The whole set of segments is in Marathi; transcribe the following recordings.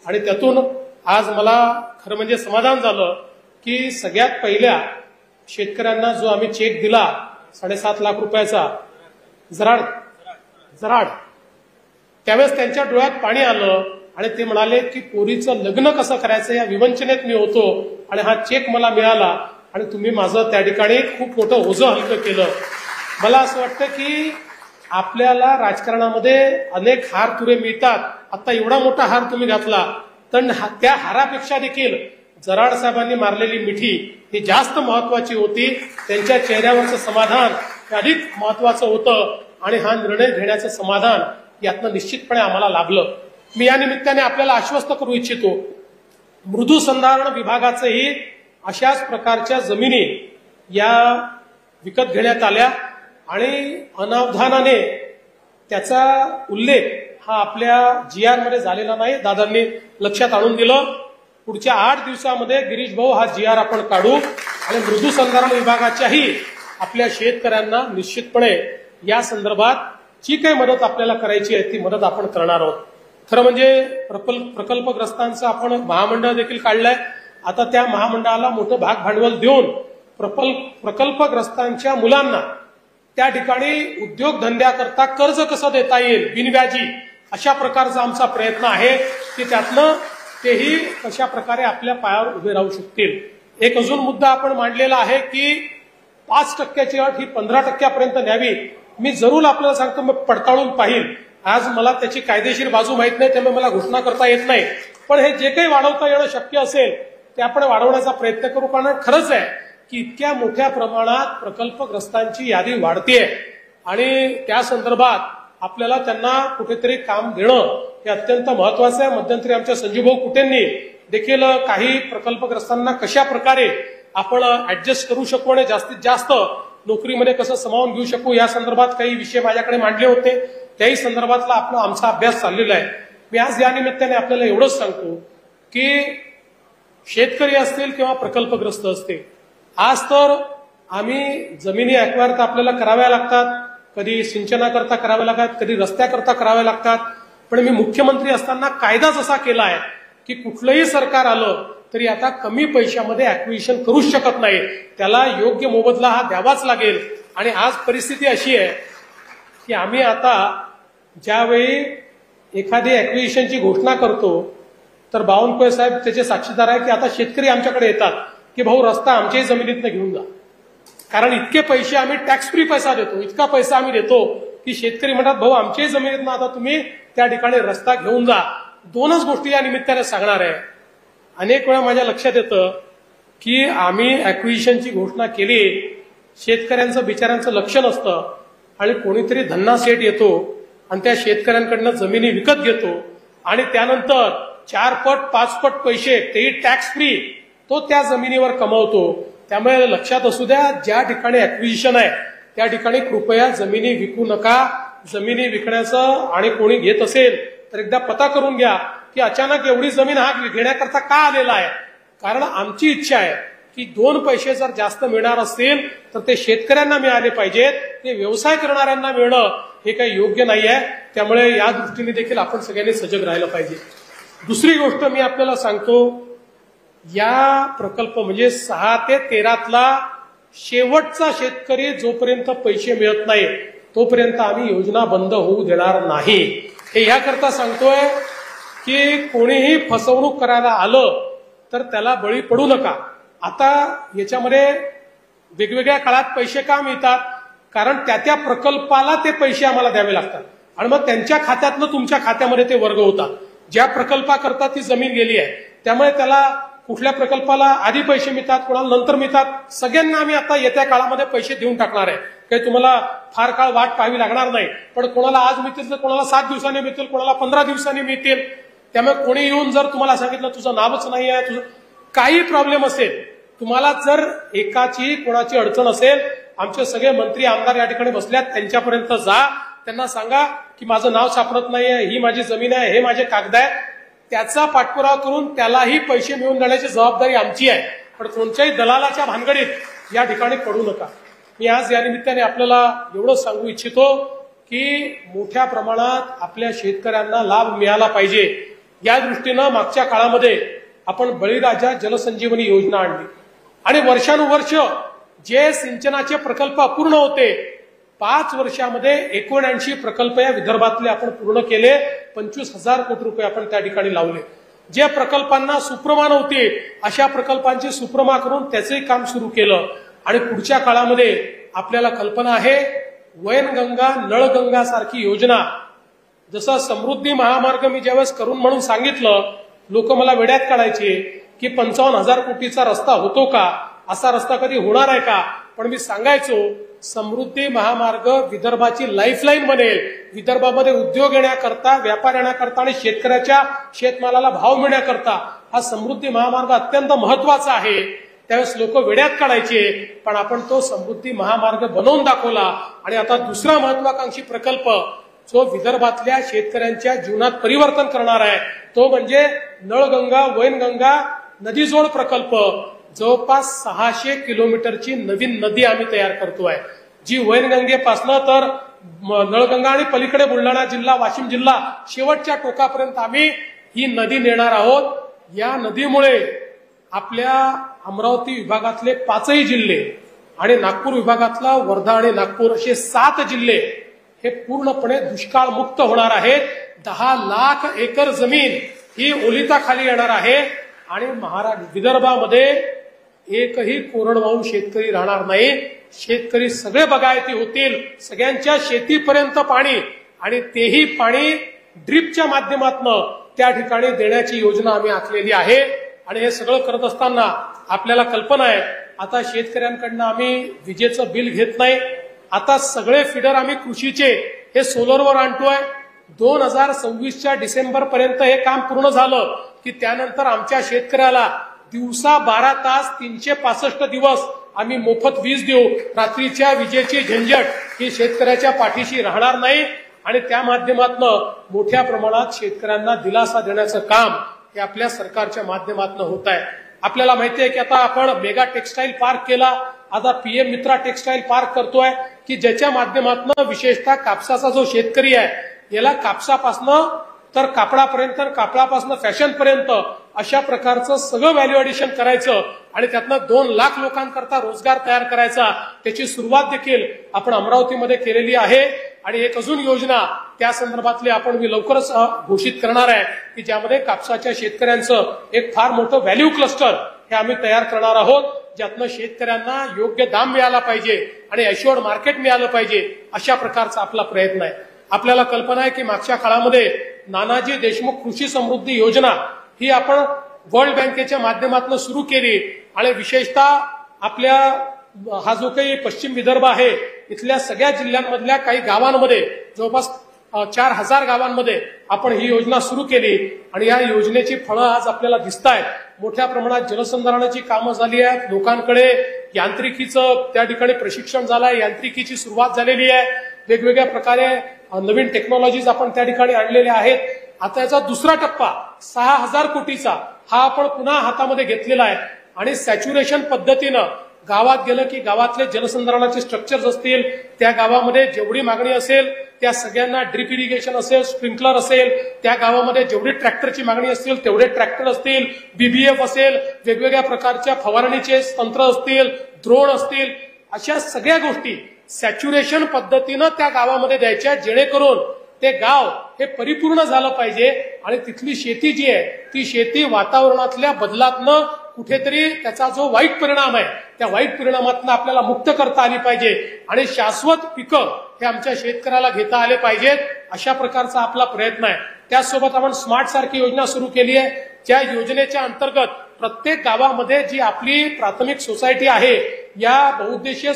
आणि त्यातून आज मला खरं म्हणजे समाधान झालं की सगळ्यात पहिल्या शेतकऱ्यांना जो आम्ही चेक दिला 7.5 लाख रुपयाचा जराड, त्यावेळेस त्यांच्या डोळ्यात पाणी आलं आणि ते म्हणाले की पोरीचं लग्न कसं करायचं या विवंचनेत मी होतो आणि हा चेक मला मिळाला आणि तुम्ही माझं त्या ठिकाणी खूप मोठं ओझं हलकं केलं. मला असं वाटतं की आपल्याला राजकारणामध्ये अनेक हार तुरे मिळतात. आता एवढा मोठा हार तुम्ही घातला तर त्या हारापेक्षा देखील जराड साहेबांनी मारलेली मिठी ही जास्त महत्वाची होती. त्यांच्या चेहऱ्यावरचं समाधान हे अधिक महत्वाचं होतं आणि हा निर्णय घेण्याचं समाधान यातनं निश्चितपणे आम्हाला लाभलं. मी या निमित्ताने आपल्याला आश्वस्त करू इच्छितो, मृदूसंधारण विभागाचंही अशाच प्रकारच्या जमिनी या विकत घेण्यात आल्या आणि अनावधानाने त्याचा उल्लेख हा आपल्या GR मध्ये झालेला नाही. दादांनी लक्षात आणून दिलं. पुढच्या 8 दिवसामध्ये गिरीश भाऊ हा GR आपण काढू आणि मृदूसंधारण विभागाच्याही आपल्या शेतकऱ्यांना निश्चितपणे या संदर्भात जी काही मदत आपल्याला करायची आहे ती मदत आपण करणार आहोत. खरं म्हणजे प्रकल्पग्रस्तांचं आपण महामंडळ देखील काढलंय. आता त्या महामंडळाला मोठं भाग भांडवल देऊन प्रकल्पग्रस्तांच्या मुलांना त्या ठिकाणी उद्योगधंद्याकरता कर्ज कसं देता येईल बिनव्याजी, अशा प्रकारचा आमचा प्रयत्न आहे की त्यातनं तेही कशा प्रकारे आपल्या पायावर उभे राहू शकतील. एक अजून मुद्दा आपण मांडलेला आहे की 5% अट ही 15% न्यावी. मी जरूर आपल्याला सांगतो, मी पडताळून पाहिल. आज मला त्याची कायदेशीर बाजू माहित नाही, त्यामुळे मला घोषणा करता येत नाही. पण हे जे काही वाढवता येणं शक्य असेल ते आपण वाढवण्याचा प्रयत्न करू. कारण खरंच आहे की इतक्या मोठ्या प्रमाणात प्रकल्पग्रस्तांची यादी वाढतेय आणि त्या संदर्भात आपल्याला त्यांना कुठेतरी काम देणं हे अत्यंत महत्वाचं आहे. मध्यंतरी आमच्या संजीवभाऊ कुटेंनी देखील काही प्रकल्पग्रस्तांना कशा प्रकारे आपण ऍडजस्ट करू शकू आणि जास्तीत जास्त नोकरीमध्ये कसं सामावून घेऊ शकू या संदर्भात काही विषय माझ्याकडे मांडले होते. त्याही संदर्भातला आमचा अभ्यास चाललेला आहे. मी आज या निमित्ताने आपल्याला एवढंच सांगतो की शेतकरी असतील किंवा प्रकल्पग्रस्त असतील, आज तर आम्ही जमिनी अॅक्वायर तर आपल्याला कराव्या लागतात, कधी सिंचनाकरता कराव्या लागतात, कधी रस्त्याकरता कराव्या लागतात. पण मी मुख्यमंत्री असताना कायदाच असा केला आहे की कुठलंही सरकार आलं तरी आता कमी पैशामध्ये ऍक्विजिशन करूच शकत नाही, त्याला योग्य मोबदला हा द्यावाच लागेल. आणि आज परिस्थिती अशी आहे की आम्ही आता ज्यावेळी एखादी ऍक्विजिशनची घोषणा करतो तर बावनकुळे साहेब त्याचे साक्षीदार आहे की आता शेतकरी आमच्याकडे येतात की भाऊ रस्ता आमच्याही जमिनीतनं घेऊन जा, कारण इतके पैसे आम्ही टॅक्स फ्री पैसा देतो, इतका पैसा आम्ही देतो की शेतकरी म्हणतात भाऊ आमच्याही जमिनीतनं आता तुम्ही त्या ठिकाणी रस्ता घेऊन जा. 2च गोष्टी या निमित्ताने सांगणार आहे. अनेक वेळा माझ्या लक्षात येतं की आम्ही ऍक्विजिशनची घोषणा केली, शेतकऱ्यांचं बिचाऱ्यांचं लक्ष नसतं आणि कोणीतरी धन्ना सेठ येतो आणि त्या शेतकऱ्यांकडनं जमिनी विकत घेतो आणि त्यानंतर 4 पट 5 पट पैसे तेही टॅक्स फ्री तो त्या जमिनीवर कमवतो. त्यामुळे लक्षात असू द्या, ज्या ठिकाणी ऍक्विजिशन आहे त्या ठिकाणी कृपया जमिनी विकू नका. जमिनी विकण्याचं आणि कोणी घेत असेल तर एकदा पता करून घ्या की अचानक एवढी जमीन हा घेण्याकरता का आलेला आहे. कारण आमची इच्छा आहे की 2 पैसे जर जास्त मिळणार असतील तर ते शेतकऱ्यांना मिळाले पाहिजेत, ते व्यवसाय करणाऱ्यांना मिळणं हे काही योग्य नाही आहे. त्यामुळे या दृष्टीने देखील आपण सगळ्यांनी सजग राहिलं पाहिजे. दुसरी गोष्ट मी आपल्याला सांगतो, या प्रकल्प म्हणजे 6 ते 13 शेवटचा शेतकरी जोपर्यंत पैसे मिळत नाही तोपर्यंत आम्ही योजना बंद होऊ देणार नाही. हे याकरता सांगतोय की कोणीही फसवणूक करायला आलं तर त्याला बळी पडू नका. आता याच्यामध्ये वेगवेगळ्या काळात पैसे का मिळतात, कारण त्या प्रकल्पाला ते पैसे आम्हाला द्यावे लागतात आणि मग त्यांच्या खात्यातनं तुमच्या खात्यामध्ये ते वर्ग होतात. ज्या प्रकल्पाकरता ती जमीन गेली आहे त्यामुळे त्याला कुठल्या प्रकल्पाला आधी पैसे मिळतात, कोणाला नंतर मिळतात. सगळ्यांना आम्ही आता येत्या काळामध्ये पैसे देऊन टाकणार आहे. काही तुम्हाला फार काळ वाट पाहावी लागणार नाही. पण कोणाला आज मिळतील तर कोणाला 7 दिवसांनी मिळतील, कोणाला 15 दिवसांनी मिळतील. त्यामुळे कोणी येऊन जर तुम्हाला सांगितलं तुझं नावच नाही आहे, तुझं काही प्रॉब्लेम असेल, तुम्हाला जर एकाची कोणाची अडचण असेल, आमचे सगळे मंत्री आमदार या ठिकाणी बसल्यात, त्यांच्यापर्यंत जा, त्यांना सांगा की माझं नाव सापडत नाहीये, ही माझी जमीन आहे, हे माझे कागद आहे. त्याचा पाठपुरावा करून त्यालाही पैसे मिळवून देण्याची जबाबदारी आमची आहे. पण कोणत्याही दलालाच्या भानगडीत या ठिकाणी पडू नका. मी आज या निमित्ताने आपल्याला एवढं सांगू इच्छितो की मोठ्या प्रमाणात आपल्या शेतकऱ्यांना लाभ मिळाला पाहिजे या दृष्टीनं मागच्या काळामध्ये आपण बळीराजा जलसंजीवनी योजना आणली आणि वर्षानुवर्ष जे सिंचनाचे प्रकल्प अपूर्ण होते 5 वर्षामध्ये 79 प्रकल्प या विदर्भातले आपण पूर्ण केले. 25,000 कोटी रुपये आपण त्या ठिकाणी लावले. जे प्रकल्पांना सुप्रमा नव्हती अशा प्रकल्पांची सुप्रमा करून त्याचंही काम सुरू केलं. आणि पुढच्या काळामध्ये आपल्याला कल्पना आहे वैनगंगा नळगंगा सारखी योजना, जसं समृद्धी महामार्ग मी ज्यावेळेस करून म्हणून सांगितलं, लोक मला वेड्यात काढायचे की 55,000 कोटीचा रस्ता होतो का, असा रस्ता कधी होणार आहे का. पण मी सांगायचो समृद्धी महामार्ग विदर्भाची लाईफलाईन बनेल. विदर्भामध्ये उद्योग येण्याकरता, व्यापार येण्याकरता आणि शेतकऱ्याच्या शेतमालाला भाव मिळण्याकरता हा समृद्धी महामार्ग अत्यंत महत्वाचा आहे. त्यावेळेस लोक वेड्यात काढायचे, पण आपण तो समृद्धी महामार्ग बनवून दाखवला. आणि आता दुसरा महत्वाकांक्षी प्रकल्प जो विदर्भातल्या शेतकऱ्यांच्या जीवनात परिवर्तन करणार आहे तो म्हणजे नळगंगा वैनगंगा नदीजोड प्रकल्प. जवळपास 600 किलोमीटरची नवीन नदी आम्ही तयार करतोय, जी वैनगंगेपासनं तर नळगंगा आणि पलीकडे बुलढाणा जिल्हा वाशिम जिल्हा शेवटच्या टोकापर्यंत आम्ही ही नदी नेणार आहोत. या नदीमुळे आपल्या अमरावती विभागातले 5 जिल्हे आणि नागपूर विभागातला वर्धा आणि नागपूर असे 7 जिल्हे हे पूर्णपणे दुष्काळ मुक्त होणार आहेत. 10 लाख एकर जमीन ही ओलिताखाली येणार आहे आणि विदर्भामध्ये एकही कोरडवाहू शेतकरी राहणार नाही. शेतकरी सगळे बागायती होतील, सगळ्यांच्या शेतीपर्यंत पाणी, आणि तेही पाणी ड्रिपच्या माध्यमातून त्या ठिकाणी देण्याची योजना आम्ही आखलेली आहे. आणि हे सगळं करत असताना आपल्याला कल्पना आहे आता शेतकऱ्यांकडनं आम्ही विजेचं बिल घेत नाही. आता सगळे फिडर आम्ही कृषीचे हे सोलरवर आणतोय. 2026च्या डिसेंबर पर्यंत हे काम पूर्ण झालं की त्यानंतर आमच्या शेतकऱ्याला दिवसा 12 तास 365 दिवस आम्ही मोफत वीज देऊ. रात्रीच्या विजेची झंझट ही शेतकऱ्याच्या पाठीशी राहणार नाही आणि त्या माध्यमातून मोठ्या प्रमाणात शेतकऱ्यांना दिलासा देण्याचं काम हे आपल्या सरकारच्या माध्यमातून होत आहे. आपल्याला माहिती आहे की आता आपण मेगा टेक्सटाईल पार्क केला, आता पीएम मित्रा टेक्सटाईल पार्क करतोय की ज्याच्या माध्यमातून विशेषतः कापसाचा जो शेतकरी आहे याला कापसापासनं तर कापडापर्यंत, कापडापासून फॅशनपर्यंत अशा प्रकारचं सगळं व्हॅल्यू ॲडिशन करायचं आणि त्यातनं 2 लाख लोकांकरता रोजगार तयार करायचा. त्याची सुरुवात देखील आपण अमरावतीमध्ये केलेली आहे. आणि एक अजून योजना त्या संदर्भातली आपण मी लवकरच घोषित करणार आहे की ज्यामध्ये कापसाच्या शेतकऱ्यांचं एक फार मोठं व्हॅल्यू क्लस्टर हे आम्ही तयार करणार आहोत, ज्यातनं शेतकऱ्यांना योग्य दाम मिळाला पाहिजे आणि अश्युअर्ड मार्केट मिळालं पाहिजे, अशा प्रकारचा आपला प्रयत्न आहे. आपल्याला कल्पना आहे की मागच्या काळामध्ये नानाजी देशमुख कृषी समृद्धी योजना ही आपण वर्ल्ड बँकेच्या माध्यमातून सुरू केली आणि विशेषतः आपल्या हा जो काही पश्चिम विदर्भ आहे इथल्या सगळ्या जिल्ह्यांमधल्या काही गावांमध्ये जवळपास 4,000 गावांमध्ये आपण ही योजना सुरू केली आणि या योजनेची फळं आज आपल्याला दिसत आहेत. मोठ्या प्रमाणात जलसंधारणाची कामं झाली आहेत, लोकांकडे यांत्रिकीचं त्या ठिकाणी प्रशिक्षण झालं आहे, यांत्रिकीची सुरुवात झालेली आहे, वेगवेगळ्या प्रकारे नवीन टेक्नॉलॉजीज आपण त्या ठिकाणी आणलेल्या आहेत. आता याचा दुसरा टप्पा 6,000 कोटीचा हा आपण पुन्हा हातामध्ये घेतलेला आहे आणि सॅच्युरेशन पद्धतीनं गावात गेलं की गावातले जलसंधारणाचे स्ट्रक्चर्स असतील, त्या गावामध्ये जेवढी मागणी असेल त्या सगळ्यांना ड्रिप इरिगेशन असेल, स्प्रिंकलर असेल, त्या गावामध्ये जेवढी ट्रॅक्टरची मागणी असतील तेवढे ट्रॅक्टर असतील, बीबीएफ असेल, वेगवेगळ्या प्रकारच्या फवारणीचे तंत्र असतील, ड्रोन असतील, अशा सगळ्या गोष्टी सॅच्युरेशन पद्धतीनं त्या गावामध्ये द्यायच्या, जेणेकरून ते गाव हे परिपूर्ण झालं पाहिजे आणि तिथली शेती जी आहे ती शेती वातावरणातल्या बदलातनं कुठेतरी त्याचा जो वाईट परिणाम आहे त्या वाईट परिणामातनं आपल्याला मुक्त करता आली पाहिजे आणि शाश्वत पिकं हे आमच्या शेतकऱ्याला घेता आले पाहिजेत, अशा प्रकारचा आपला प्रयत्न आहे. त्याचसोबत आपण स्मार्ट सारखी योजना सुरू केली आहे, ज्या योजनेच्या अंतर्गत प्रत्येक गावामध्ये जी आपली प्राथमिक सोसायटी आहे या बहुउद्देशीय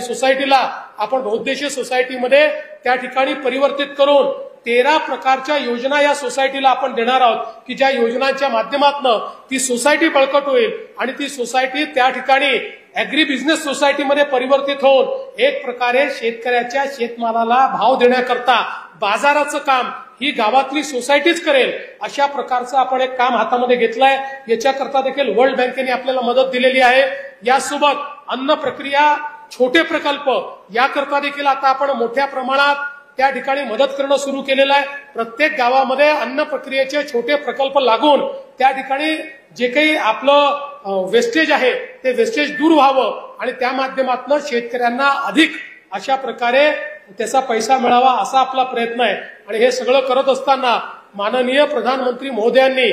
सोसायटीला आपण बहुउद्देशीय सोसायटीमध्ये त्या ठिकाणी परिवर्तित करून 13 प्रकारच्या योजना या सोसायटीला आपण देणार आहोत की ज्या योजनांच्या माध्यमातून ती सोसायटी बळकट होईल आणि ती सोसायटी त्या ठिकाणी ऍग्री बिझनेस सोसायटीमध्ये परिवर्तित होऊन एक प्रकारे शेतकऱ्याच्या शेतमालाला भाव देण्याकरता बाजाराचं काम ही गावातली सोसायटीच करेल, अशा प्रकारचं आपण एक काम हातामध्ये घेतलंय. याच्याकरता देखील वर्ल्ड बँकेने आपल्याला मदत दिलेली आहे. यासोबत अन्न प्रक्रिया छोटे प्रकल्प याकरता देखील आता आपण मोठ्या प्रमाणात त्या ठिकाणी मदत करणं सुरू केलेलं आहे। प्रत्येक गावामध्ये अन्न प्रक्रियेचे छोटे प्रकल्प लागून त्या ठिकाणी जे काही आपलं वेस्टेज आहे ते वेस्टेज दूर व्हावं आणि त्या माध्यमातून शेतकऱ्यांना अधिक अशा प्रकारे त्याचा पैसा मिळावा असा आपला प्रयत्न आहे। आणि हे सगळं करत असताना माननीय प्रधानमंत्री महोदयांनी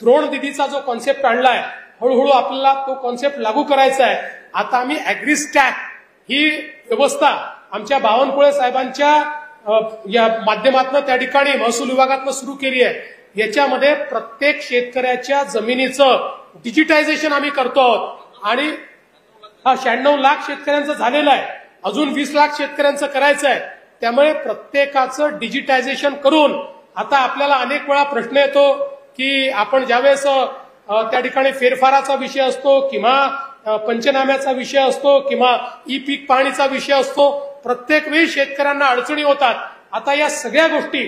द्रोण दीदीचा जो कॉन्सेप्ट आणलाय, हळूहळू आपल्याला तो कॉन्सेप्ट लागू करायचा आहे। आता आम्ही ॲग्रीस्टॅक ही व्यवस्था आमच्या बावनकुळे साहेबांच्या या माध्यमातून त्या ठिकाणी महसूल विभागातनं सुरू केली आहे। याच्यामध्ये प्रत्येक शेतकऱ्याच्या जमिनीचं डिजिटायझेशन आम्ही करतो आहोत आणि 96 लाख शेतकऱ्यांचं झालेलं आहे, अजून 20 लाख शेतकऱ्यांचं करायचं आहे। त्यामुळे प्रत्येकाचं डिजिटायझेशन करून आता आपल्याला अनेक वेळा प्रश्न येतो की आपण ज्यावेळेस त्या ठिकाणी फेरफाराचा विषय असतो किंवा पंचनाम्याचा विषय असतो किंवा ई पीक पाहणीचा विषय असतो, प्रत्येक वेळी शेतकऱ्यांना अडचणी होतात। आता या सगळ्या गोष्टी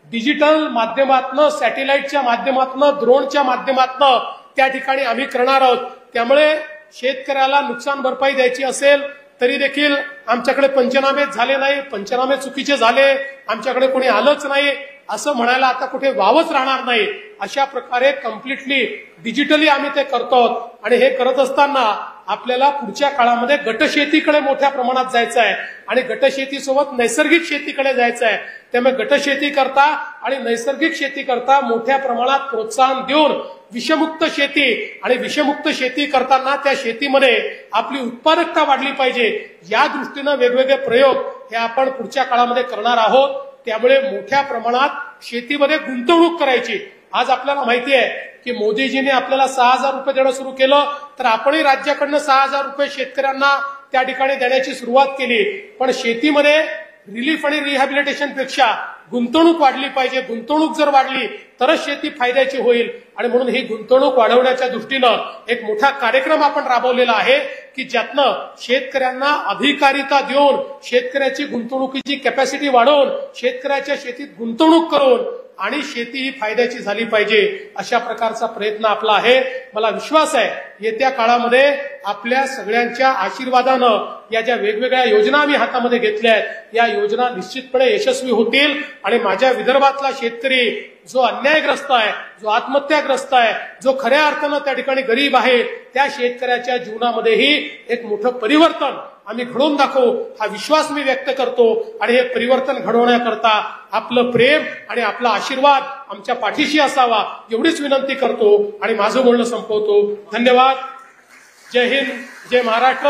डिजिटल माध्यमातून, सॅटेलाइटच्या माध्यमातून, ड्रोनच्या माध्यमातून त्या ठिकाणी आम्ही करणार आहोत। त्यामुळे शेतकऱ्याला नुकसान भरपाई द्यायची असेल तरी देखील आमच्याकडे पंचनामे झाले नाही, पंचनामे चुकीचे झाले, आमच्याकडे कोणी आलंच नाही असं म्हणायला आता कुठे वावच राहणार नाही। अशा प्रकारे कम्प्लिटली डिजिटली आम्ही ते करतो आहोत आणि हे करत असताना आपल्याला पुढच्या काळामध्ये गटशेतीकडे मोठ्या प्रमाणात जायचं आहे आणि गटशेतीसोबत नैसर्गिक शेतीकडे जायचं आहे। त्यामुळे गटशेती करता आणि नैसर्गिक शेती करता मोठ्या प्रमाणात प्रोत्साहन देऊन विषमुक्त शेती आणि विषमुक्त शेती करताना त्या शेतीमध्ये आपली उत्पादकता वाढली पाहिजे, या दृष्टीनं वेगवेगळे प्रयोग हे आपण पुढच्या काळामध्ये करणार आहोत। त्यामुळे मोठ्या प्रमाणात शेतीमध्ये गुंतवणूक करायची। आज आपल्याला माहिती आहे की मोदीजींनी आपल्याला 6,000 रुपये देणं सुरू केलं, तर आपणही राज्याकडनं 6,000 रुपये शेतकऱ्यांना त्या ठिकाणी देण्याची सुरुवात केली। पण शेतीमध्ये रिलीफ आणि रिहॅबिलिटेशन पेक्षा गुंतवणूक वाढली पाहिजे। गुंतवणूक जर वाढली तरच शेती फायद्याची होईल आणि म्हणून ही गुंतवणूक वाढवण्याच्या दृष्टीनं एक मोठा कार्यक्रम आपण राबवलेला आहे की ज्यातनं शेतकऱ्यांना अधिकारिता देऊन, शेतकऱ्याची गुंतवणुकीची कॅपॅसिटी वाढवून, शेतकऱ्याच्या शेतीत गुंतवणूक करून आणि शेती ही फायद्याची झाली पाहिजे, अशा प्रकारचा प्रयत्न आपला आहे। मला विश्वास आहे येत्या काळामध्ये आपल्या सगळ्यांच्या आशीर्वादानं या ज्या वेगवेगळ्या योजना आम्ही हातामध्ये घेतल्या आहेत, या योजना निश्चितपणे यशस्वी होतील आणि माझ्या विदर्भातला शेतकरी जो अन्यायग्रस्त आहे, जो आत्महत्याग्रस्त आहे, जो खऱ्या अर्थानं त्या ठिकाणी गरीब आहे, त्या शेतकऱ्याच्या जीवनामध्येही एक मोठं परिवर्तन आम्ही घडवून दाखवू हा विश्वास मी व्यक्त करतो। आणि हे परिवर्तन घडवण्याकरता आपलं प्रेम आणि आपला आशीर्वाद आमच्या पाठीशी असावा एवढीच विनंती करतो आणि माझं बोलणं संपवतो। धन्यवाद। जय हिंद, जय महाराष्ट्र।